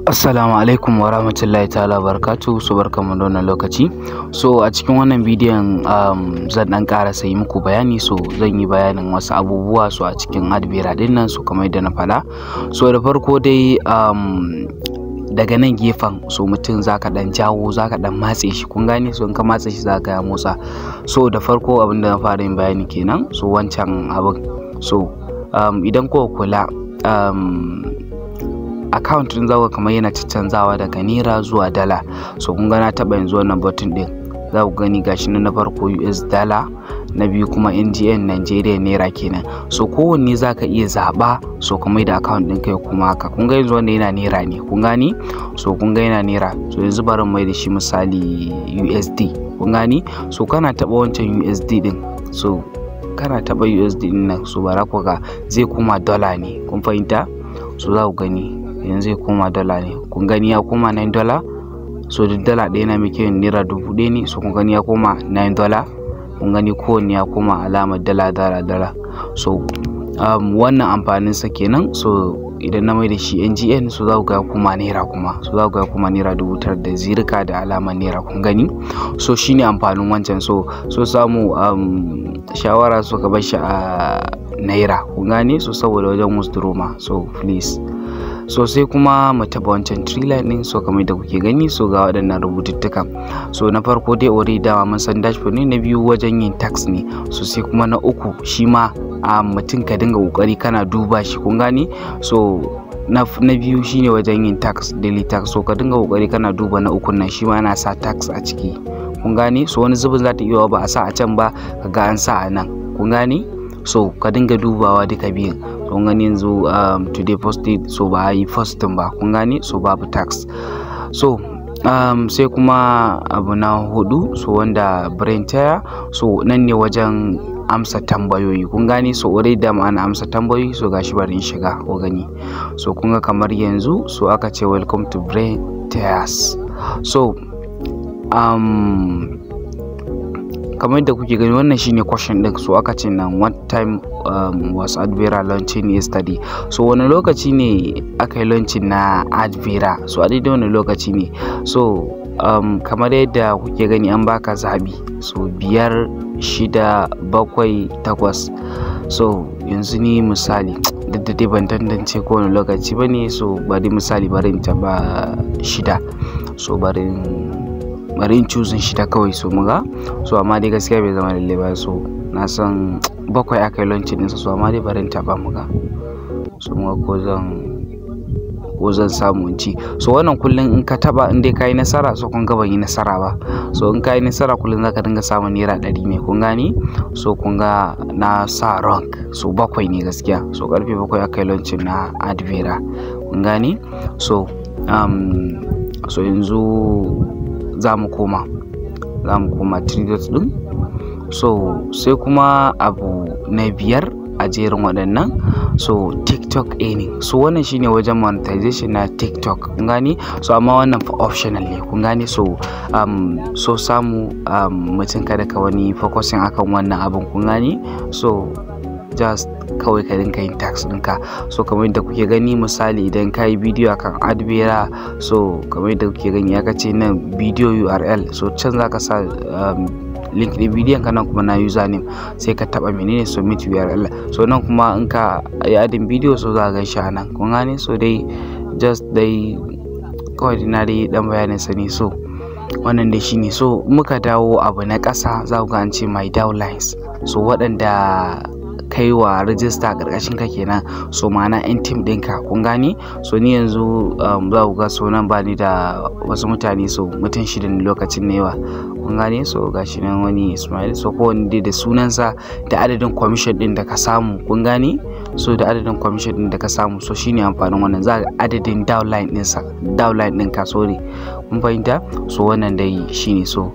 Assalamu alaikum wa rahmatullahi ta'ala barakatuhu. So barkamu da wannan lokaci. So a cikin wannan bidiyon zan dan karasa yi muku bayani. So zan yi bayanin wasu abubuwa so a cikin advera din nan so kamar yadda na faɗa. So da farko dai daga nan gefen so mutum zaka dan jawo zaka dan matse shi, kun gane? So in ka matse shi zaka ya motsa. So da farko abin da na fara yin bayani kenan. So wancan abin so idan ko kula account din zaka kamar yana canzawa daga naira zuwa dala. So kun ga na taba yanzu wannan button din, za ku gani gashi na farko US dollar, na biyu kuma NGN Nigeria naira kenan. So kowanne zaka iya zaba so kamar da account din kai kuma haka. Kun ga yanzu wannan yana naira ne, kun gani? So kun ga yana naira. So yanzu bari mai da shi misali USD, kun gani? So kana taba wancan USD din, so kana taba USD din nan so bara ku ga zai koma dollar ne, kun fahimta? So za ku gani yanzu zai koma dala ne, kun gani ya koma $9. So duk dala ɗaya na muke yin naira 1000 ne. So kun gani ya koma $9, kun gani kowanne ya koma alamar dala. So wannan amfanin sa kenan. So idan na mai da shi NGN so za ku ga kuma naira kuma, so za ku ga kuma naira 9,000 da zirika da alamar naira, kun gani? So shine amfanin wancan. So samu shawara so ka bar shi a naira, kun gane? So saboda wajen withdraw ma, so please. So sai kuma mu taba wancan trailer din so kamar da kuke gani. So ga waɗannan rubututtukan. So na farko dai already dama mun san dashboard ne, na biyu wajen yin tax ne. So sai kuma na uku shi ma mutum ka dinga kokari kana duba shi, kun gane? So na biyu shine wajen yin tax, daily tax. So ka dinga kokari kana duba na uku nan, shi ma yana sa tax a ciki, kun gane? So wani zubin za ta iya ba a sa a can ba kaga an sa a nan, kun gane? So ka dinga dubawa duka biyun. So kun gani yanzu today posted so ba yi posting ba, kun gane? So babu tax. So sai kuma abu na hudu so wanda brain tire. So nan ne wajen amsa tambayoyi, kun gane? So already da ma'ana amsa tambayoyi. So gashi bari in shiga ko gani. So kun ga kamar yanzu so aka ce welcome to brain tires. So kamar da kuke gani wannan shine question din. So aka ce nan what time was advera launching yesterday. So wani lokaci ne aka yi launching na advera? So a daidai wani lokaci ne? So kamar yadda kuke gani an baka zabi so 5, 6, 7, 8. So yanzu ni misali duk da dai ban tantance ko wani lokaci bane. So bari misali bari in taba 6. So bari in choose 6 kawai. So muga so amma dai gaskiya bai zama lalle ba. So na san 7 aka yi launching din sa. So amma dai bari in taba muga. So muga ko zan samu in ci. So wannan kullun in ka taba in dai kai nasara. So kun ga ban yi nasara ba. So in kai nasara kullun zaka dinga samun naira 100 ne, kun gani? So kun ga na sa rank so 7 ne gaskiya. So karfe 7 aka yi launching na advera, kun gani? So so yanzu za mu koma 3 dots din. So sai kuma abu na 5 a jerin waɗannan so TikTok earning. So wannan shine wajen monetization na TikTok, kun gani? So amma wannan for optional ne, kun gani? So so samu mutum kada ka wani focusing akan wannan abun, kun gani? So just kawai ka dinga yin tax ɗinka. So kamar yadda kuke gani misali idan ka yi bidiyo akan advera so kamar yadda kuke gani aka ce nan video URL. So can za ka sa link ɗin bidiyon ka, nan kuma na username sai ka taba menene submit URL. So nan kuma in ka yi adin bidiyo so za ka gan shi a nan, kun gane? So dai just dai kawai na dai dan bayanin sa ne. So wannan dai shine. So muka dawo abu na ƙasa za ku ga an ce my downlines. So waɗanda kai wa register karkashin ka kenan. So ma'ana yan team ɗinka, kun gane? So ni yanzu za ku ga so nan bani da wasu mutane. So mutum 6 ne lokacin ne yawa, kun gane? So gashi nan wani Ismail. So kowanne dai da sunansa da adadin commission din da ka samu, kun gane? So da adadin commission din da ka samu. So shine amfanin wannan, za ka adadin downline ɗinka, sorry, kun fahimta? So wannan dai shine. So